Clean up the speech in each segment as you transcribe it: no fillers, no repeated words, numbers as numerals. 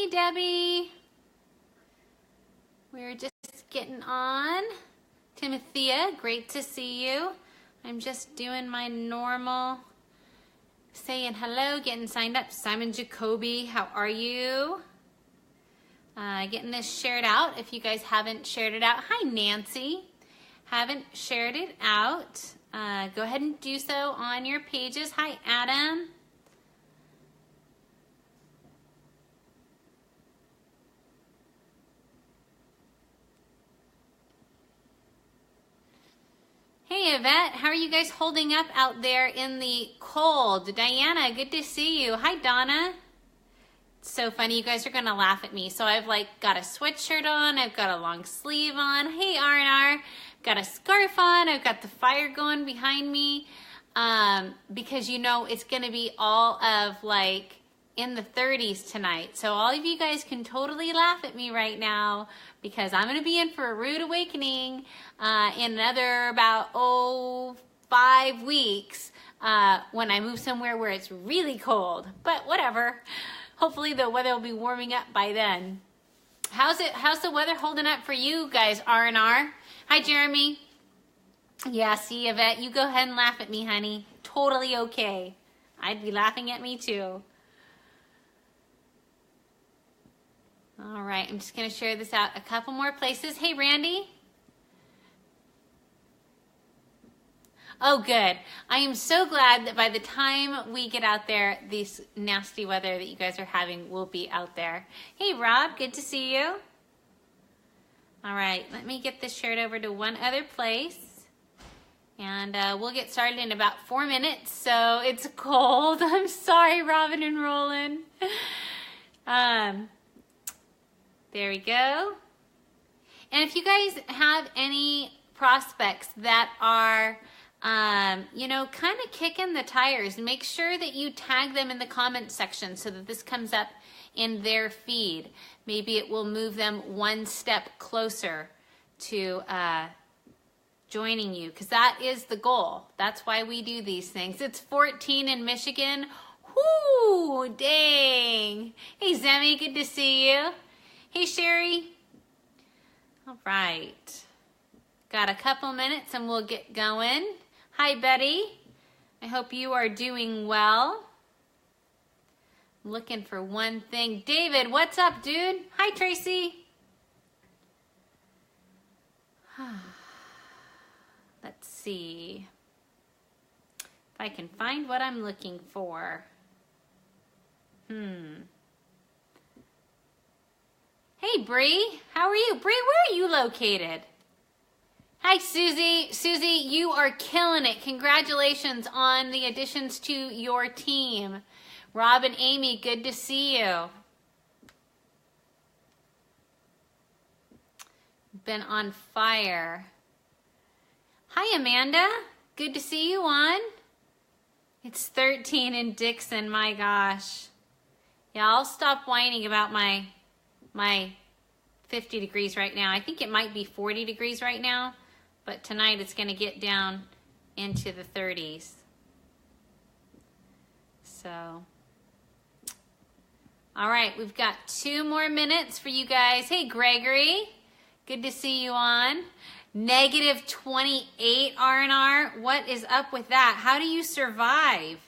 Hey, Debbie. We're just getting on. Timothea, great to see you. I'm just doing my normal saying hello, getting signed up. Simon Jacoby, how are you? Getting this shared out if you guys haven't shared it out. Hi, Nancy. Haven't shared it out. Go ahead and do so on your pages. Hi, Adam. Hey, Yvette, how are you guys holding up out there in the cold? Diana, good to see you. Hi, Donna. It's so funny, you guys are gonna laugh at me. So I've got a sweatshirt on, I've got a long sleeve on. Hey, R&R, got a scarf on, I've got the fire going behind me. Because you know it's gonna be all of in the 30s tonight. So all of you guys can totally laugh at me right now because I'm gonna be in for a rude awakening in another about 5 weeks when I move somewhere where it's really cold, but whatever. Hopefully the weather will be warming up by then. How's the weather holding up for you guys, R&R? Hi, Jeremy. Yeah, see, Yvette, you go ahead and laugh at me, honey. Totally okay. I'd be laughing at me too. All right, I'm just gonna share this out a couple more places. Hey, Randy. Oh, good. I am so glad that by the time we get out there, this nasty weather that you guys are having will be out there. Hey, Rob, good to see you. All right, let me get this shared over to one other place. And we'll get started in about 4 minutes, so it's cold. I'm sorry, Robin and Roland. There we go. And if you guys have any prospects that are kind of kicking the tires, make sure that you tag them in the comment section so that this comes up in their feed. Maybe it will move them one step closer to joining you, because that is the goal. That's why we do these things. It's 14 in Michigan. Whoo, dang. Hey, Zemi, good to see you. Hey, Sherry. All right. Got a couple minutes and we'll get going. Hi, Betty. I hope you are doing well. I'm looking for one thing. David, what's up, dude? Hi, Tracy. Let's see if I can find what I'm looking for. Hey, Bree. How are you? Bree, where are you located? Hi, Susie. Susie, you are killing it. Congratulations on the additions to your team. Rob and Amy, good to see you. Been on fire. Hi, Amanda. Good to see you on. It's 13 in Dixon, my gosh. Yeah, I'll stop whining about my 50 degrees right now. I think it might be 40 degrees right now, but tonight it's going to get down into the 30s. So, all right, we've got 2 more minutes for you guys. Hey, Gregory, good to see you on. Negative 28 R&R. What is up with that? How do you survive?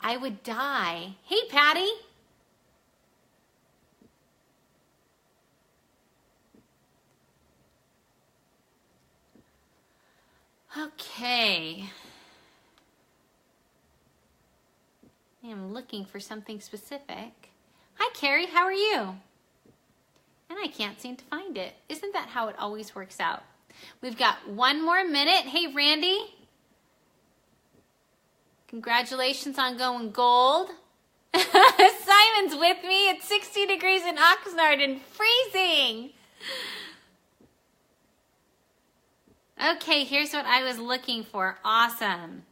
I would die. Hey, Patty. Okay. I am looking for something specific. Hi, Carrie. How are you? And I can't seem to find it. Isn't that how it always works out? We've got 1 more minute. Hey, Randy. Congratulations on going gold. Simon's with me. It's 60 degrees in Oxnard and freezing. Okay, here's what I was looking for. Awesome.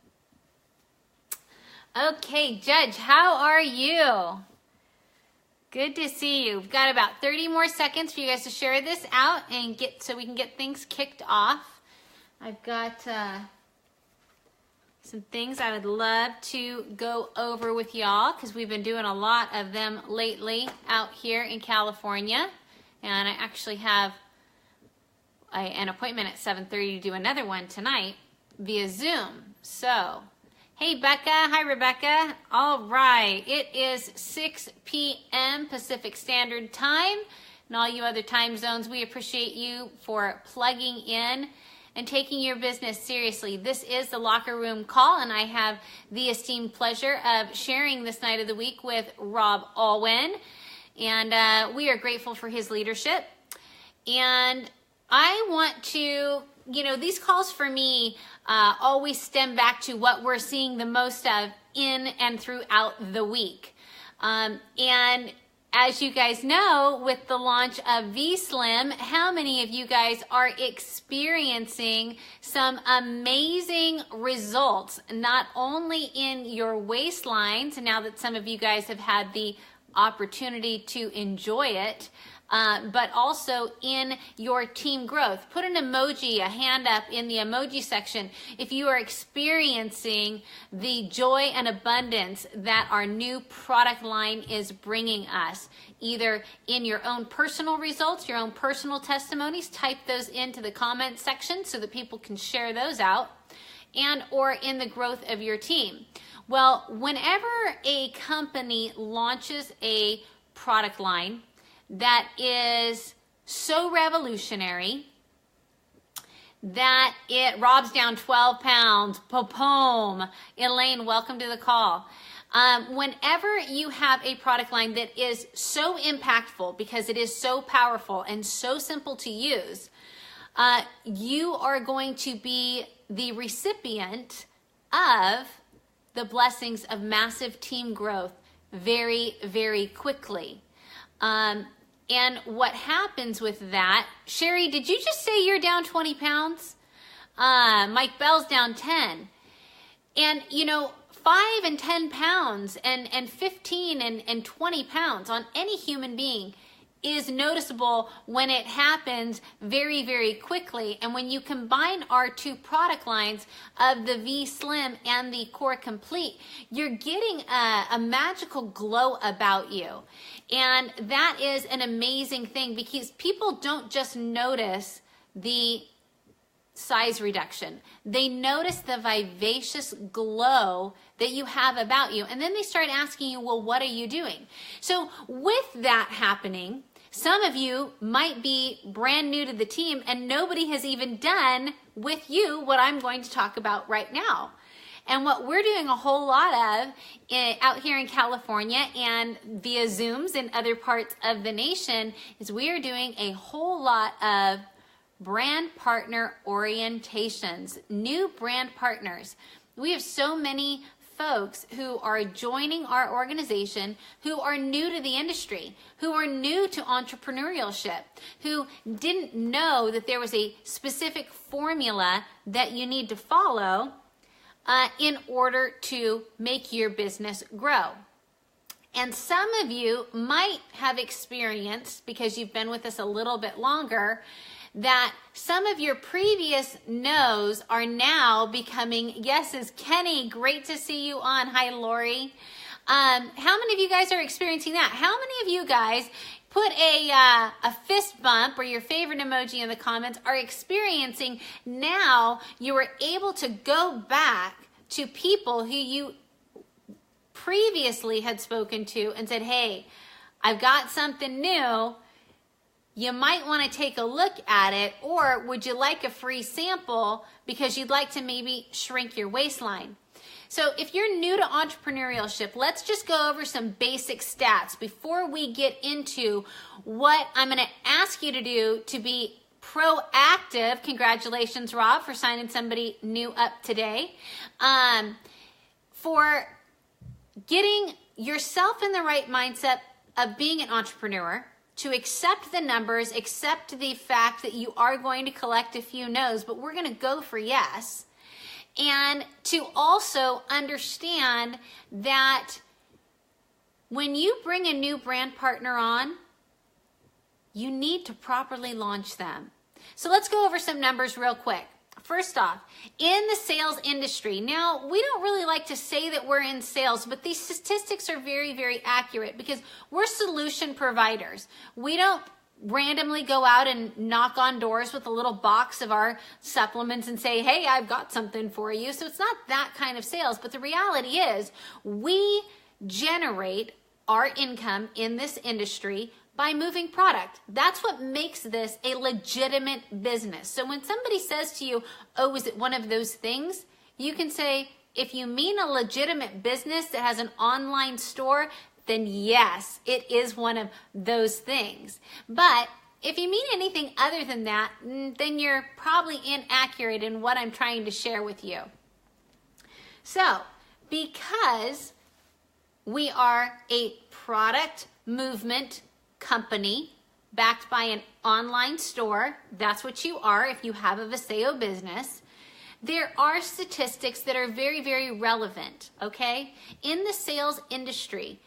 Okay, Judge, how are you? Good to see you. We've got about 30 more seconds for you guys to share this out and so we can get things kicked off. I've got some things I would love to go over with y'all because we've been doing a lot of them lately out here in California. And I actually have an appointment at 7:30 to do another one tonight via Zoom. So, hey Becca, hi Rebecca. All right, it is 6 p.m. Pacific Standard Time. And all you other time zones, we appreciate you for plugging in and taking your business seriously. This is the Locker Room Call, and I have the esteemed pleasure of sharing this night of the week with Rob Alwyn. And we are grateful for his leadership. And I want to, these calls for me always stem back to what we're seeing the most of in and throughout the week. And as you guys know, with the launch of V-Slim, how many of you guys are experiencing some amazing results, not only in your waistlines, now that some of you guys have had the opportunity to enjoy it, but also in your team growth. Put an emoji, a hand up in the emoji section if you are experiencing the joy and abundance that our new product line is bringing us. Either in your own personal results, your own personal testimonies, type those into the comment section so that people can share those out, and or in the growth of your team. Well, whenever a company launches a product line that is so revolutionary that it robs down 12 pounds, pom. Elaine, welcome to the call. Whenever you have a product line that is so impactful because it is so powerful and so simple to use, you are going to be the recipient of the blessings of massive team growth very, very quickly. And what happens with that, Sherry, did you just say you're down 20 pounds? Mike Bell's down 10. And 5 and 10 pounds and 15 and 20 pounds on any human being is noticeable when it happens very, very quickly. And when you combine our two product lines of the V-Slim and the Core Complete, you're getting a magical glow about you. And that is an amazing thing because people don't just notice the size reduction. They notice the vivacious glow that you have about you. And then they start asking you, well, what are you doing? So with that happening, some of you might be brand new to the team and nobody has even done with you what I'm going to talk about right now. And what we're doing a whole lot of out here in California and via Zooms in other parts of the nation is we are doing a whole lot of brand partner orientations, new brand partners. We have so many folks who are joining our organization who are new to the industry, who are new to entrepreneurship, who didn't know that there was a specific formula that you need to follow in order to make your business grow. And some of you might have experienced, because you've been with us a little bit longer, that some of your previous no's are now becoming yeses. Kenny, great to see you on. Hi, Lori. How many of you guys are experiencing that? How many of you guys put a fist bump or your favorite emoji in the comments are experiencing now you are able to go back to people who you previously had spoken to and said, hey, I've got something new. You might want to take a look at it, or would you like a free sample because you'd like to maybe shrink your waistline? So if you're new to entrepreneurship, let's just go over some basic stats before we get into what I'm going to ask you to do to be proactive. Congratulations, Rob, for signing somebody new up today. For getting yourself in the right mindset of being an entrepreneur, to accept the numbers, accept the fact that you are going to collect a few no's, but we're going to go for yes. And to also understand that when you bring a new brand partner on, you need to properly launch them. So let's go over some numbers real quick. First off, in the sales industry, now we don't really like to say that we're in sales, but these statistics are very, very accurate because we're solution providers. We don't randomly go out and knock on doors with a little box of our supplements and say, hey, I've got something for you. So it's not that kind of sales, but the reality is we generate our income in this industry by moving product. That's what makes this a legitimate business. So when somebody says to you, oh, is it one of those things? You can say, if you mean a legitimate business that has an online store, then yes, it is one of those things. But if you mean anything other than that, then you're probably inaccurate in what I'm trying to share with you. So, because we are a product movement company backed by an online store, that's what you are if you have a Viseo business, there are statistics that are very, very relevant, okay? In the sales industry,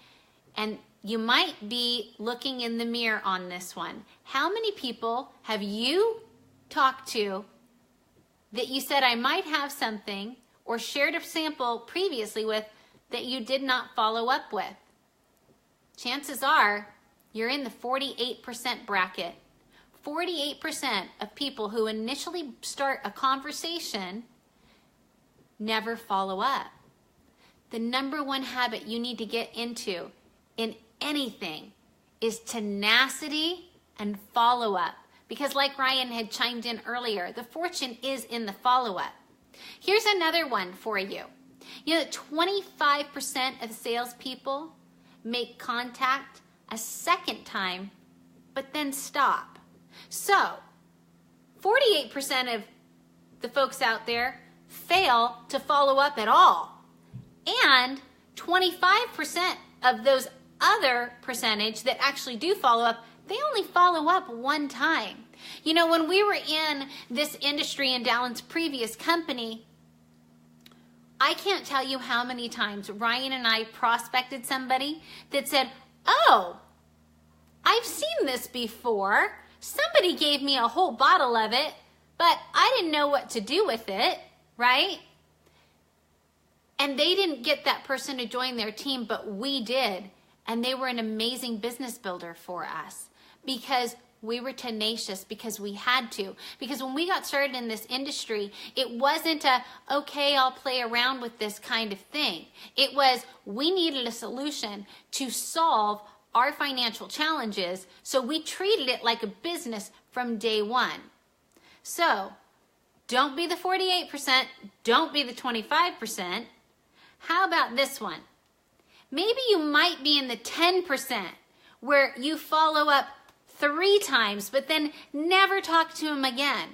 and you might be looking in the mirror on this one. How many people have you talked to that you said, I might have something, or shared a sample previously with that you did not follow up with? Chances are you're in the 48% bracket. 48% of people who initially start a conversation never follow up. The number one habit you need to get into in anything is tenacity and follow-up. Because like Ryan had chimed in earlier, the fortune is in the follow-up. Here's another one for you. You know that 25% of salespeople make contact a second time, but then stop. So, 48% of the folks out there fail to follow up at all. And 25% of those other percentage that actually do follow up, they only follow up one time. You know, when we were in this industry in Dallin's previous company, I can't tell you how many times Ryan and I prospected somebody that said, oh, I've seen this before. Somebody gave me a whole bottle of it, but I didn't know what to do with it, right? And they didn't get that person to join their team, but we did. And they were an amazing business builder for us because we were tenacious, because we had to. Because when we got started in this industry, it wasn't a, okay, I'll play around with this kind of thing. It was, we needed a solution to solve our financial challenges, so we treated it like a business from day one. So, don't be the 48%, don't be the 25%. How about this one? Maybe you might be in the 10% where you follow up 3 times, but then never talk to them again.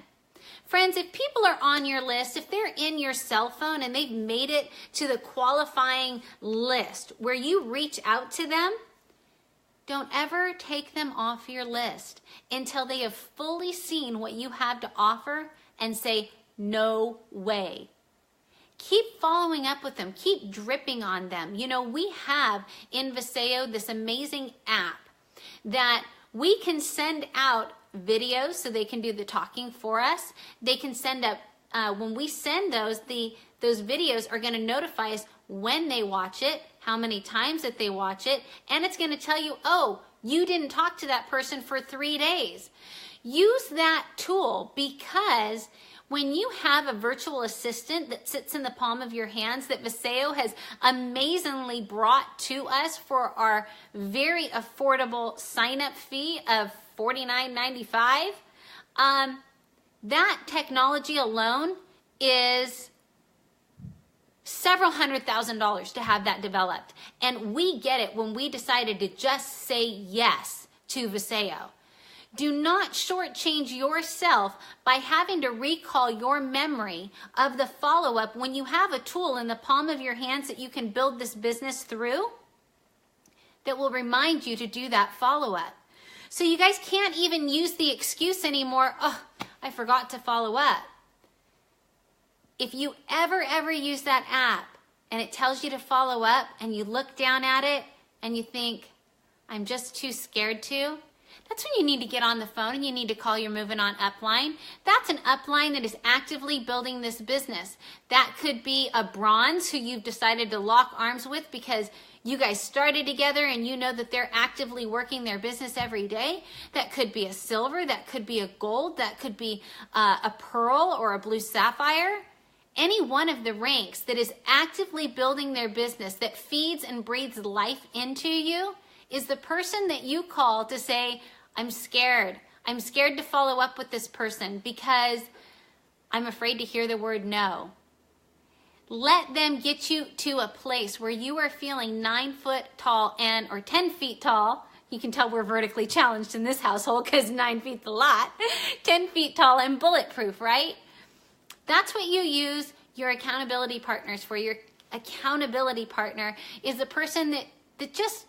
Friends, if people are on your list, if they're in your cell phone and they've made it to the qualifying list where you reach out to them, don't ever take them off your list until they have fully seen what you have to offer and say, no way. Keep following up with them. Keep dripping on them. You know, we have in Viseo this amazing app that we can send out videos so they can do the talking for us. They can send up, when we send those videos are going to notify us when they watch it, how many times that they watch it, and it's going to tell you, oh, you didn't talk to that person for 3 days. Use that tool because when you have a virtual assistant that sits in the palm of your hands that Viseo has amazingly brought to us for our very affordable sign-up fee of $49.95, that technology alone is several $100,000 to have that developed. And we get it when we decided to just say yes to Viseo. Do not shortchange yourself by having to recall your memory of the follow-up when you have a tool in the palm of your hands that you can build this business through that will remind you to do that follow-up. So you guys can't even use the excuse anymore, oh, I forgot to follow up. If you ever use that app and it tells you to follow up and you look down at it and you think, I'm just too scared to, That's when you need to get on the phone and you need to call your Moving On upline. That's an upline that is actively building this business. That could be a bronze who you've decided to lock arms with because you guys started together and you know that they're actively working their business every day. That could be a silver, that could be a gold, that could be a pearl or a blue sapphire. Any one of the ranks that is actively building their business, that feeds and breathes life into you, is the person that you call to say, I'm scared. I'm scared to follow up with this person because I'm afraid to hear the word no. Let them get you to a place where you are feeling 9 foot tall or 10 feet tall. You can tell we're vertically challenged in this household because 9 feet's a lot. 10 feet tall and bulletproof, right? That's what you use your accountability partners for. Your accountability partner is the person that just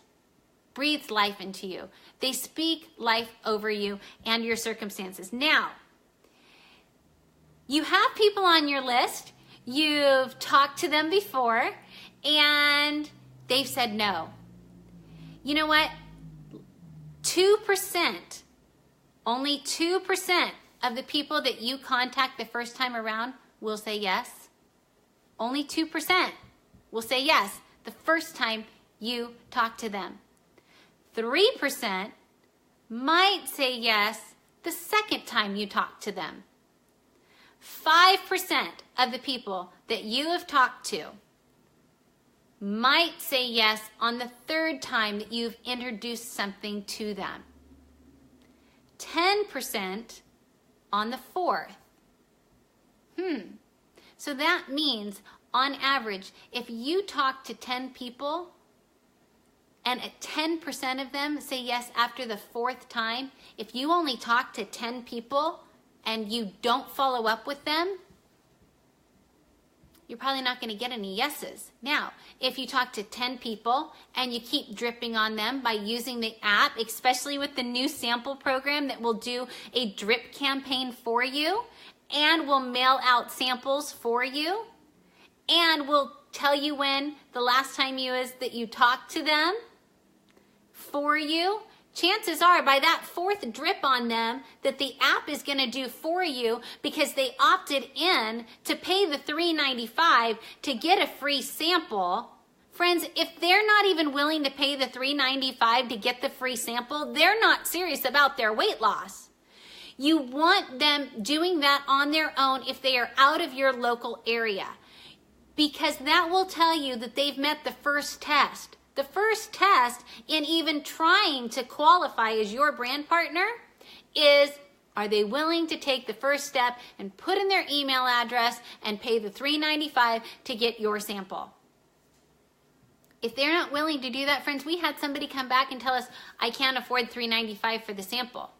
breathes life into you. They speak life over you and your circumstances. Now, you have people on your list. You've talked to them before and they've said no. You know what? 2%, only 2% of the people that you contact the first time around will say yes. Only 2% will say yes the first time you talk to them. 3% might say yes the second time you talk to them. 5% of the people that you have talked to might say yes on the third time that you've introduced something to them. 10% on the fourth. So that means on average, if you talk to 10 people and 10% of them say yes after the fourth time, if you only talk to 10 people and you don't follow up with them, you're probably not going to get any yeses. Now, if you talk to 10 people and you keep dripping on them by using the app, especially with the new sample program that will do a drip campaign for you and will mail out samples for you and will tell you when the last time that you talked to them for you, chances are by that fourth drip on them that the app is going to do for you because they opted in to pay the $3.95 to get a free sample. Friends, if they're not even willing to pay the $3.95 to get the free sample, they're not serious about their weight loss. You want them doing that on their own if they are out of your local area, because that will tell you that they've met the first test. The first test in even trying to qualify as your brand partner is, are they willing to take the first step and put in their email address and pay the $3.95 to get your sample? If they're not willing to do that, friends, we had somebody come back and tell us, I can't afford $3.95 for the sample.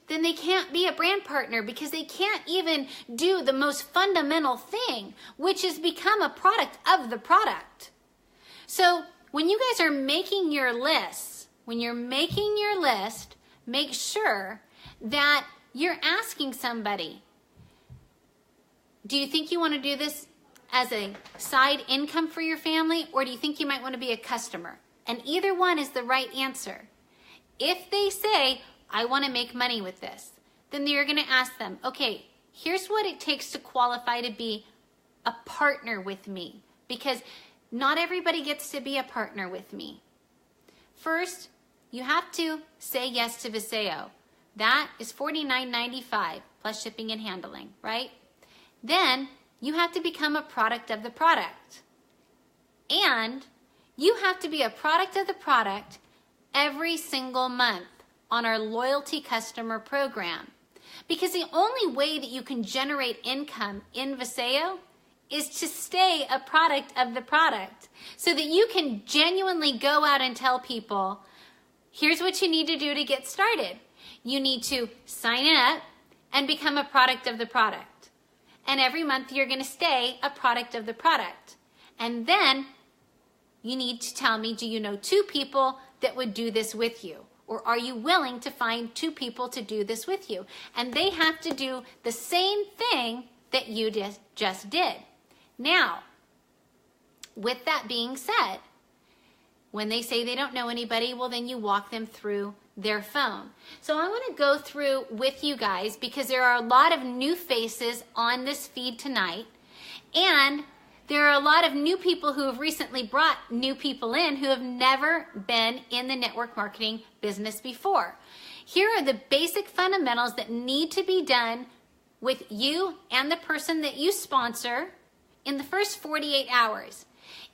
Then they can't be a brand partner because they can't even do the most fundamental thing, which is become a product of the product. So when you guys are making your lists, make sure that you're asking somebody, do you think you want to do this as a side income for your family, or do you think you might want to be a customer? And either one is the right answer. If they say, I want to make money with this, then you're going to ask them, okay, here's what it takes to qualify to be a partner with me, because not everybody gets to be a partner with me. First, you have to say yes to Viseo. That is $49.95 plus shipping and handling, right? Then you have to become a product of the product. And you have to be a product of the product every single month on our loyalty customer program. Because the only way that you can generate income in Viseo is to stay a product of the product, so that you can genuinely go out and tell people, here's what you need to do to get started. You need to sign up and become a product of the product. And every month you're going to stay a product of the product. And then you need to tell me, do you know 2 people that would do this with you? Or are you willing to find 2 people to do this with you? And they have to do the same thing that you just did. Now, with that being said, When they say they don't know anybody, well, then you walk them through their phone. So I want to go through with you guys because there are a lot of new faces on this feed tonight. And there are a lot of new people who have recently brought new people in who have never been in the network marketing business before. Here are the basic fundamentals that need to be done with you and the person that you sponsor in the first 48 hours.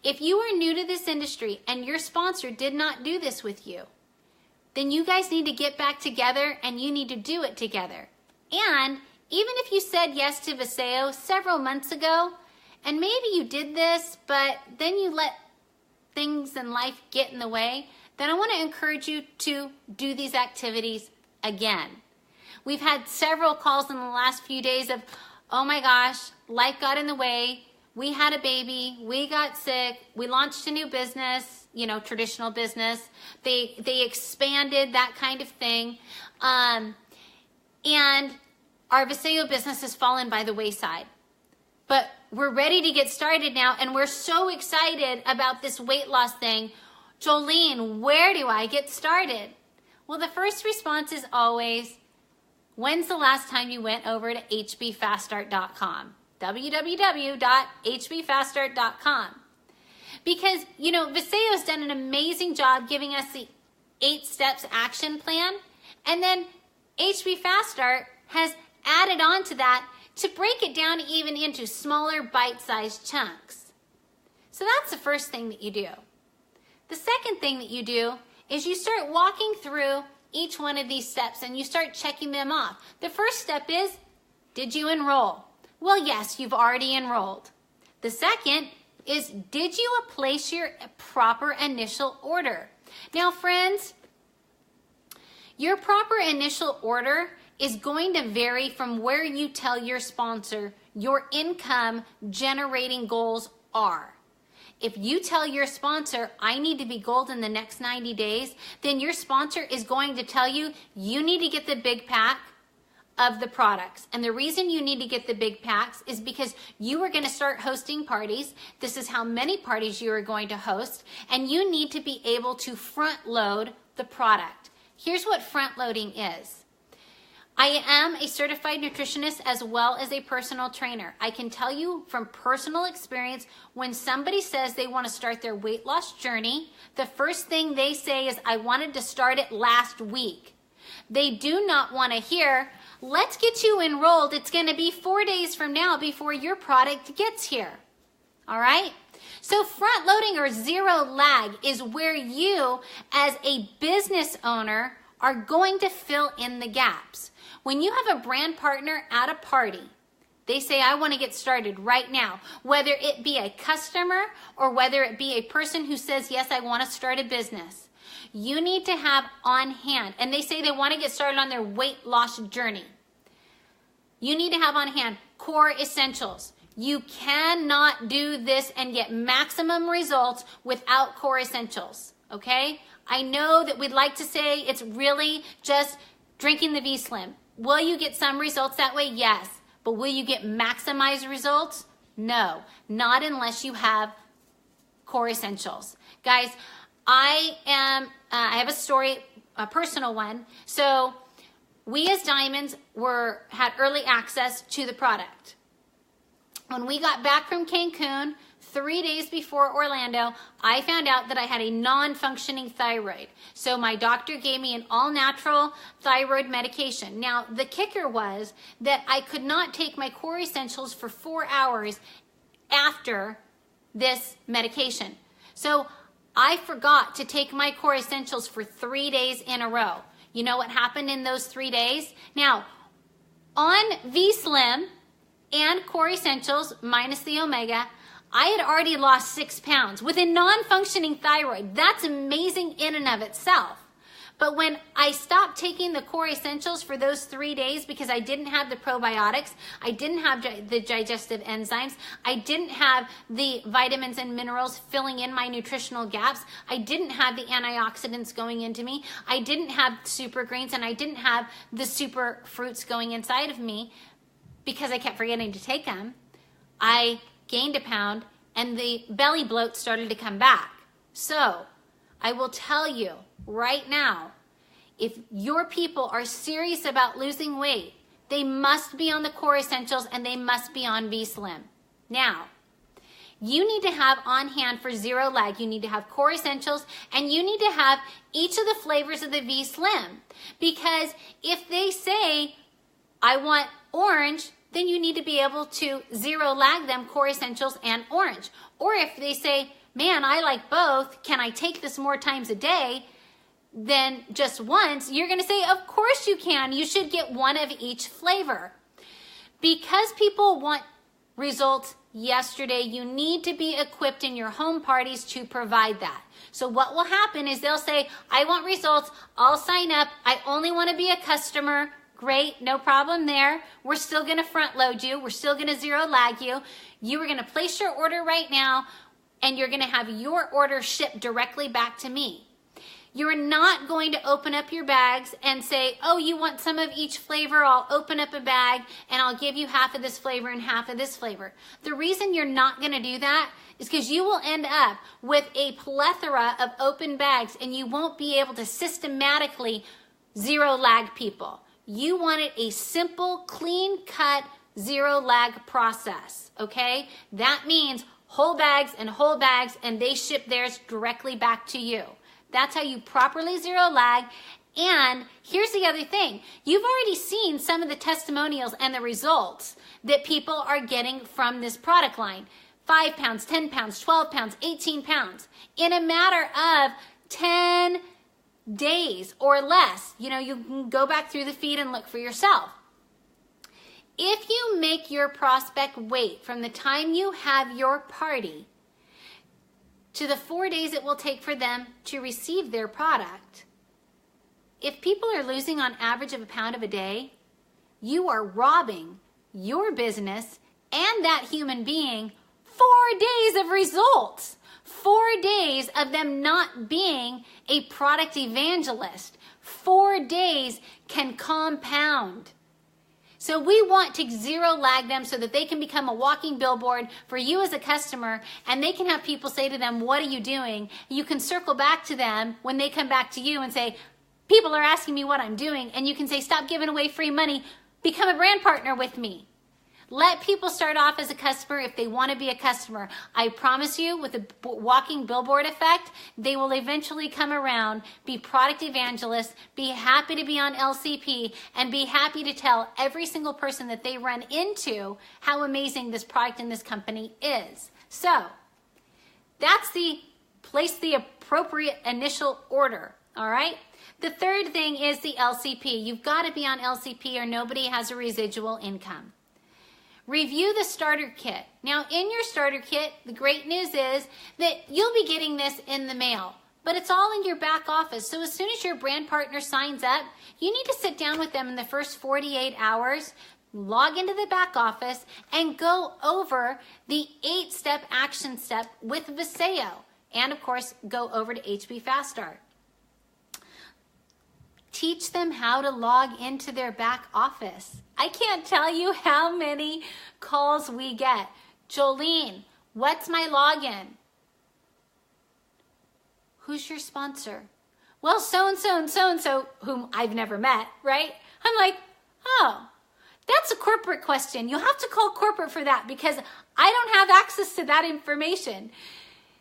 If you are new to this industry and your sponsor did not do this with you, then you guys need to get back together and you need to do it together. And even if you said yes to Viseo several months ago, and maybe you did this, but then you let things in life get in the way, then I want to encourage you to do these activities again. We've had several calls in the last few days of, oh my gosh, life got in the way. We had a baby, we got sick, we launched a new business, traditional business. They expanded, that kind of thing. And our Viseo business has fallen by the wayside. But we're ready to get started now, and we're so excited about this weight loss thing. Jolene, where do I get started? Well, the first response is always, when's the last time you went over to hbfaststart.com? www.hbfaststart.com. Because, Viseo's done an amazing job giving us the 8 steps action plan. And then HB Fast Start has added on to that to break it down even into smaller bite-sized chunks. So that's the first thing that you do. The second thing that you do is you start walking through each one of these steps and you start checking them off. The first step is, did you enroll? Well, yes, you've already enrolled. The second is, did you place your proper initial order? Now, friends, your proper initial order is going to vary from where you tell your sponsor your income generating goals are. If you tell your sponsor, I need to be gold in the next 90 days, then your sponsor is going to tell you, you need to get the big pack of the products. And the reason you need to get the big packs is because you are going to start hosting parties. This is how many parties you are going to host, and you need to be able to front load the product. Here's what front loading is. I am a certified nutritionist as well as a personal trainer. I can tell you from personal experience, when somebody says they want to start their weight loss journey, the first thing they say is, I wanted to start it last week. They do not want to hear, let's get you enrolled. It's going to be 4 days from now before your product gets here. All right? So front loading or zero lag is where you as a business owner are going to fill in the gaps. When you have a brand partner at a party, they say, I want to get started right now, whether it be a customer or whether it be a person who says, yes, I want to start a business. You need to have on hand, and they say they want to get started on their weight loss journey. You need to have on hand core essentials. You cannot do this and get maximum results without core essentials, okay? I know that we'd like to say it's really just drinking the V-Slim. Will you get some results that way? Yes. But will you get maximized results? No, not unless you have core essentials. Guys, I have a story, a personal one. So we as Diamonds had early access to the product. When we got back from Cancun, 3 days before Orlando, I found out that I had a non-functioning thyroid. So my doctor gave me an all-natural thyroid medication. Now, the kicker was that I could not take my core essentials for 4 hours after this medication. So I forgot to take my core essentials for 3 days in a row. You know what happened in those 3 days? Now, on V-Slim and core essentials minus the omega, I had already lost 6 pounds with a non-functioning thyroid. That's amazing in and of itself. But when I stopped taking the core essentials for those 3 days because I didn't have the probiotics, I didn't have the digestive enzymes, I didn't have the vitamins and minerals filling in my nutritional gaps, I didn't have the antioxidants going into me, I didn't have super greens, and I didn't have the super fruits going inside of me because I kept forgetting to take them, I gained a pound and the belly bloat started to come back. So I will tell you right now, if your people are serious about losing weight, they must be on the core essentials and they must be on V-Slim. Now, you need to have on hand for zero lag, you need to have core essentials and you need to have each of the flavors of the V-Slim. Because if they say, I want orange, then you need to be able to zero lag them core essentials and orange. Or if they say, man, I like both, can I take this more times a day than just once? You're gonna say, of course you can. You should get one of each flavor. Because people want results yesterday, you need to be equipped in your home parties to provide that. So what will happen is they'll say, I want results, I'll sign up, I only want to be a customer. Great, no problem there. We're still going to front load you. We're still going to zero lag you. You are going to place your order right now and you're going to have your order shipped directly back to me. You're not going to open up your bags and say, oh, you want some of each flavor? I'll open up a bag and I'll give you half of this flavor and half of this flavor. The reason you're not going to do that is because you will end up with a plethora of open bags and you won't be able to systematically zero lag people. You wanted a simple, clean cut, zero lag process, okay? That means whole bags and they ship theirs directly back to you. That's how you properly zero lag. And here's the other thing. You've already seen some of the testimonials and the results that people are getting from this product line. 5 pounds, 10 pounds, 12 pounds, 18 pounds. In a matter of 10 days or less. You know, you can go back through the feed and look for yourself. If you make your prospect wait from the time you have your party to the 4 days it will take for them to receive their product, if people are losing on average of a pound a day, you are robbing your business and that human being 4 days of results. 4 days of them not being a product evangelist. 4 days can compound. So we want to zero lag them so that they can become a walking billboard for you as a customer, and they can have people say to them, what are you doing? You can circle back to them when they come back to you and say, people are asking me what I'm doing, and you can say, stop giving away free money, become a brand partner with me. Let people start off as a customer if they want to be a customer. I promise you, with the walking billboard effect, they will eventually come around, be product evangelists, be happy to be on LCP, and be happy to tell every single person that they run into how amazing this product and this company is. So, that's the place the appropriate initial order, all right? The third thing is the LCP. You've got to be on LCP or nobody has a residual income. Review the starter kit. Now, in your starter kit, the great news is that you'll be getting this in the mail, but it's all in your back office. So as soon as your brand partner signs up, you need to sit down with them in the first 48 hours, log into the back office, and go over the 8-step action step with Viseo. And of course, go over to HB Fast Start. Teach them how to log into their back office. I can't tell you how many calls we get. Jolene, what's my login? Who's your sponsor? Well, so-and-so and so-and-so, whom I've never met, right? I'm like, oh, that's a corporate question. You'll have to call corporate for that because I don't have access to that information.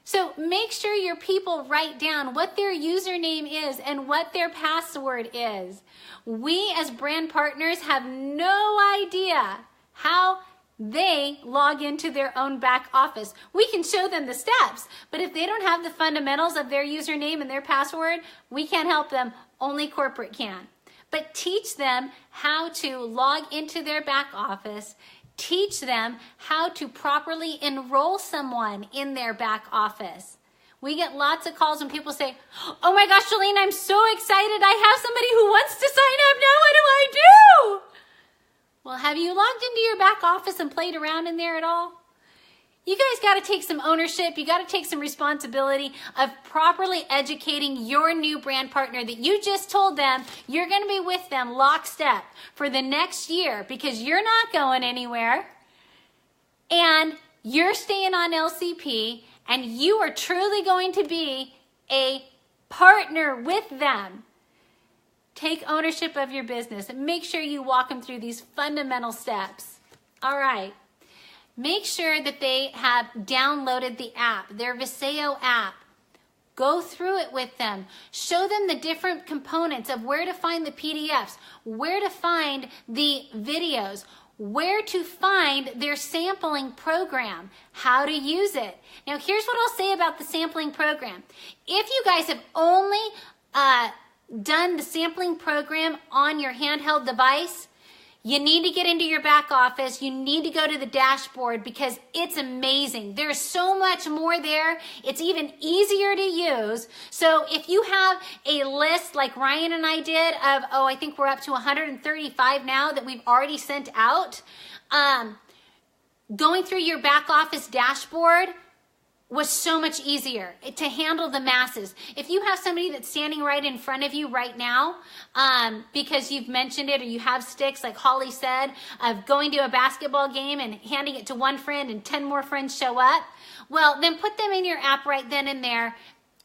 So make sure your people write down what their username is and what their password is. We as brand partners have no idea how they log into their own back office. We can show them the steps, but if they don't have the fundamentals of their username and their password, we can't help them. Only corporate can. But teach them how to log into their back office. Teach them how to properly enroll someone in their back office. We get lots of calls when people say, oh my gosh, Jolene, I'm so excited. I have somebody who wants to sign up. Now what do I do? Well, have you logged into your back office and played around in there at all? You guys got to take some ownership. You got to take some responsibility of properly educating your new brand partner that you just told them you're going to be with them lockstep for the next year because you're not going anywhere and you're staying on LCP and you are truly going to be a Partner with them. Take ownership of your business and make sure you walk them through these fundamental steps. All right. Make sure that they have downloaded the app, their Viseo app. Go through it with them. Show them the different components of where to find the PDFs, where to find the videos, where to find their sampling program, how to use it. Now, here's what I'll say about the sampling program. If you guys have only done the sampling program on your handheld device, you need to get into your back office. You need to go to the dashboard because it's amazing. There's so much more there. It's even easier to use. So if you have a list like Ryan and I did of, I think we're up to 135 now that we've already sent out, going through your back office dashboard was so much easier to handle the masses. If you have somebody that's standing right in front of you right now, because you've mentioned it or you have sticks, like Holly said, of going to a basketball game and handing it to one friend and 10 more friends show up, well, then put them in your app right then and there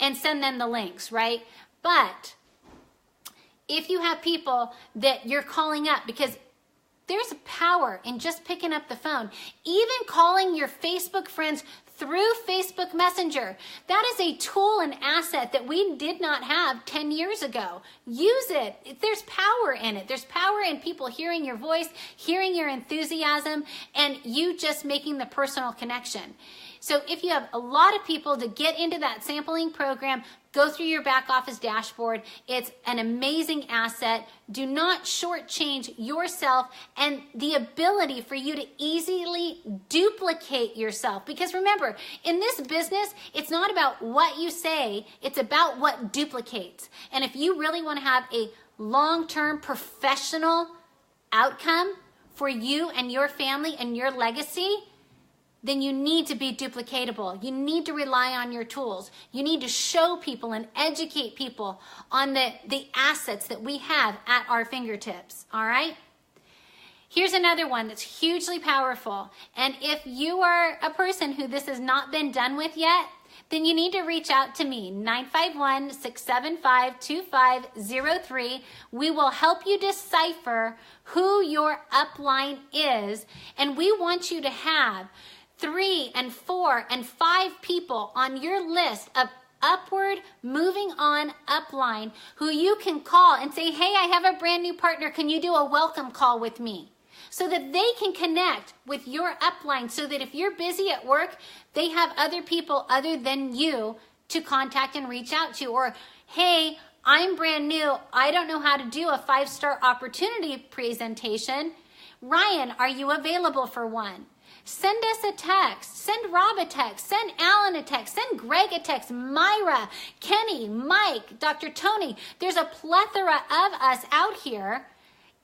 and send them the links, right? But if you have people that you're calling up, because there's power in just picking up the phone, even calling your Facebook friends through Facebook Messenger. That is a tool and asset that we did not have 10 years ago. Use it. There's power in it. There's power in people hearing your voice, hearing your enthusiasm, and you just making the personal connection. So if you have a lot of people to get into that sampling program, go through your back office dashboard. It's an amazing asset. Do not shortchange yourself and the ability for you to easily duplicate yourself. Because remember, in this business, it's not about what you say, it's about what duplicates. And if you really want to have a long-term professional outcome for you and your family and your legacy, then you need to be duplicatable. You need to rely on your tools. You need to show people and educate people on the assets that we have at our fingertips, all right? Here's another one that's hugely powerful. And if you are a person who this has not been done with yet, then you need to reach out to me, 951-675-2503. We will help you decipher who your upline is, and we want you to have 3 and 4 and 5 people on your list of upward moving on upline who you can call and say, hey, I have a brand new partner. Can you do a welcome call with me? So that they can connect with your upline so that if you're busy at work, they have other people other than you to contact and reach out to. Or, hey, I'm brand new. I don't know how to do a 5-star opportunity presentation. Ryan, are you available for one? Send us a text. Send Rob a text. Send Alan a text. Send Greg a text. Myra, Kenny, Mike, Dr. Tony. There's a plethora of us out here,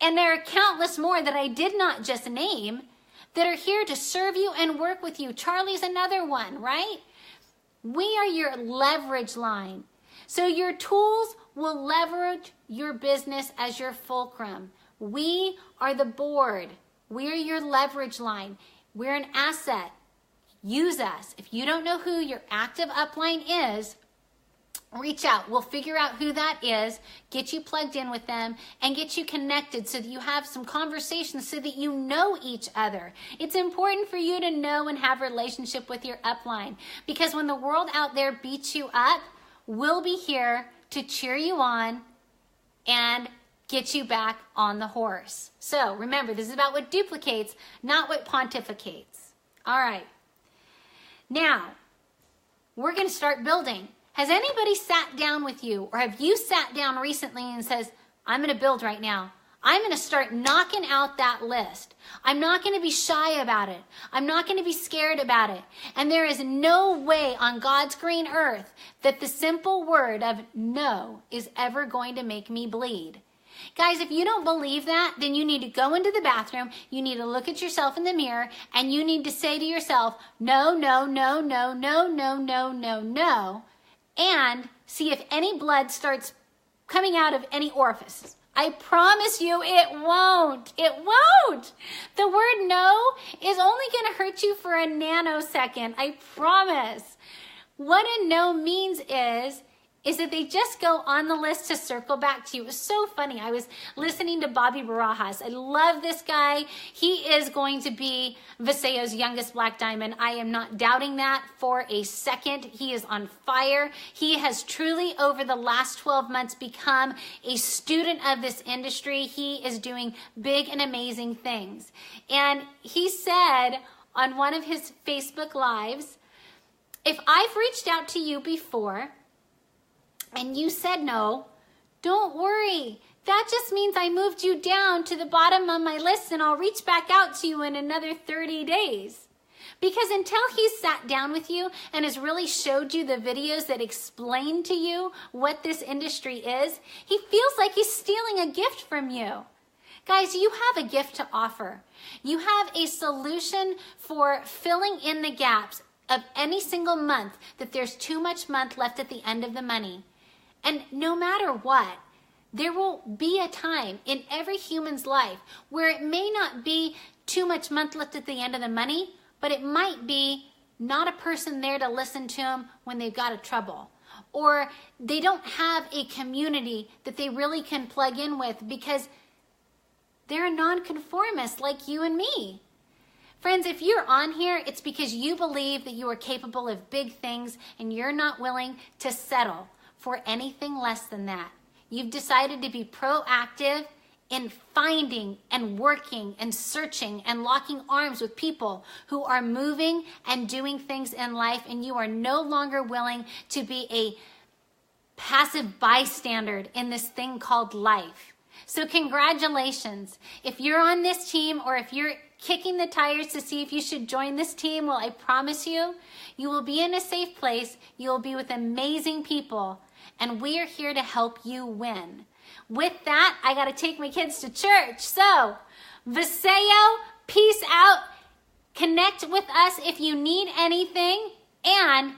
and there are countless more that I did not just name that are here to serve you and work with you. Charlie's another one, right? We are your leverage line. So your tools will leverage your business as your fulcrum. We are the board. We are your leverage line. We're an asset. Use us. If you don't know who your active upline is, reach out. We'll figure out who that is, get you plugged in with them, and get you connected so that you have some conversations so that you know each other. It's important for you to know and have a relationship with your upline, because when the world out there beats you up, we'll be here to cheer you on and get you back on the horse. So remember, this is about what duplicates, not what pontificates. All right. Now, we're going to start building. Has anybody sat down with you, or have you sat down recently and says, I'm going to build right now. I'm going to start knocking out that list. I'm not going to be shy about it. I'm not going to be scared about it. And there is no way on God's green earth that the simple word of no is ever going to make me bleed. Guys, if you don't believe that, then you need to go into the bathroom, you need to look at yourself in the mirror, and you need to say to yourself, no, no, no, no, no, no, no, no, no, and see if any blood starts coming out of any orifice. I promise you it won't. It won't. The word no is only going to hurt you for a nanosecond. I promise. What a no means is is that they just go on the list to circle back to you. It was so funny. I was listening to Bobby Barajas. I love this guy. He is going to be Viseo's youngest black diamond. I am not doubting that for a second. He is on fire. He has truly, over the last 12 months, become a student of this industry. He is doing big and amazing things. And he said on one of his Facebook Lives, if I've reached out to you before and you said no, don't worry. That just means I moved you down to the bottom of my list, and I'll reach back out to you in another 30 days. Because until he's sat down with you and has really showed you the videos that explain to you what this industry is, he feels like he's stealing a gift from you. Guys, you have a gift to offer. You have a solution for filling in the gaps of any single month that there's too much month left at the end of the money. And no matter what, there will be a time in every human's life where it may not be too much month left at the end of the money, but it might be not a person there to listen to them when they've got a trouble. Or they don't have a community that they really can plug in with because they're a nonconformist like you and me. Friends, if you're on here, it's because you believe that you are capable of big things and you're not willing to settle for anything less than that. You've decided to be proactive in finding and working and searching and locking arms with people who are moving and doing things in life, and you are no longer willing to be a passive bystander in this thing called life. So congratulations. If you're on this team, or if you're kicking the tires to see if you should join this team, well, I promise you, you will be in a safe place. You will be with amazing people, and we are here to help you win. With that, I got to take my kids to church. So, Viseo, peace out. Connect with us if you need anything, and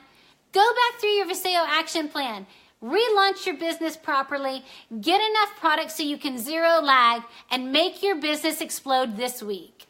go back through your Viseo action plan. Relaunch your business properly, get enough products so you can zero lag, and make your business explode this week.